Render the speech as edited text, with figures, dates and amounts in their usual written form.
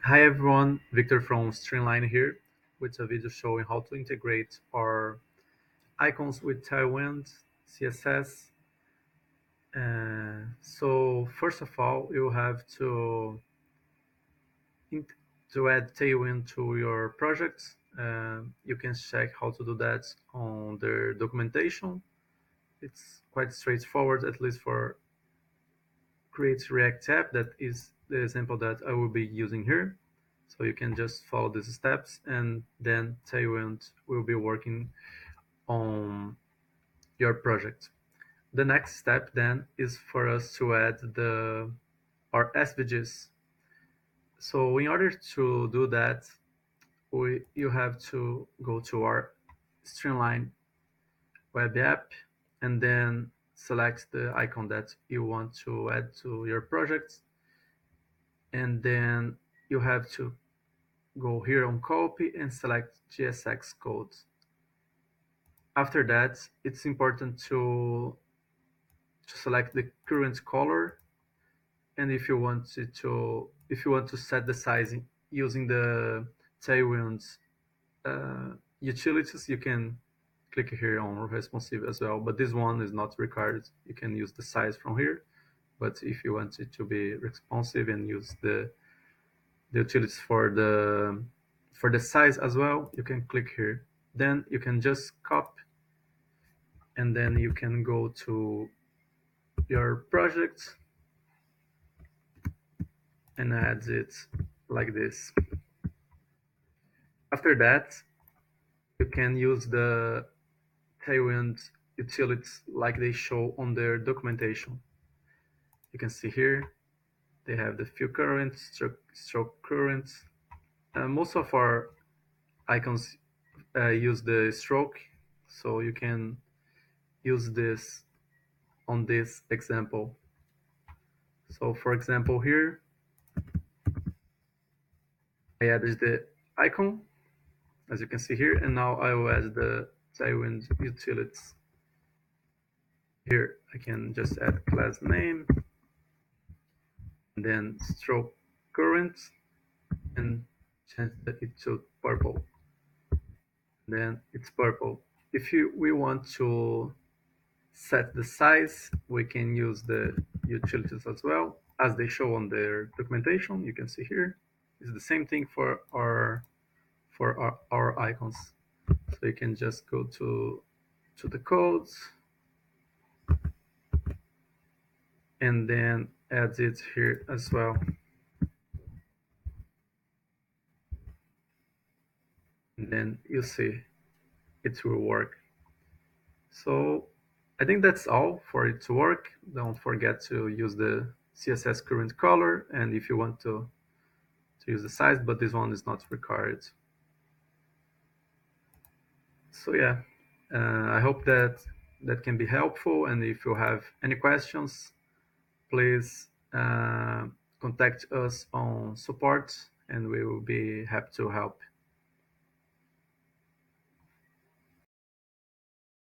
Hi everyone, Victor from Streamline here with a video showing how to integrate our icons with Tailwind CSS. So first of all, you have to add Tailwind to your project. You can check how to do that on their documentation. It's quite straightforward, at least for create React app. That is the example that I will be using here. So you can just follow these steps and then Tailwind will be working on your project. The next step then is for us to add our SVGs. So in order to do that, you have to go to our Streamline web app and then select the icon that you want to add to your project. And then you have to go here on copy and select GSX code. After that, it's important to select the current color, and if you want to set the size using the Tailwind's utilities, you can click here on responsive as well. But this one is not required. You can use the size from here. But if you want it to be responsive and use the utilities for the size as well, you can click here. Then you can just copy, and then you can go to your project and add it like this. After that, you can use the Tailwind utilities like they show on their documentation. You can see here they have the fill current, stroke current. Most of our icons use the stroke, so you can use this on this example. So for example here, I added the icon, as you can see here, and now I will add the Tailwind utilities. Here I can just add class name, and then stroke current, and change it to purple. Then it's purple. If we want to set the size, we can use the utilities as well, as they show on their documentation. You can see here it's the same thing for our icons. So you can just go to the codes and then add it here as well. And then you see it will work. So I think that's all for it to work. Don't forget to use the CSS current color, and if you want to use the size, but this one is not required. So yeah, I hope that can be helpful, and if you have any questions, please contact us on support and we will be happy to help.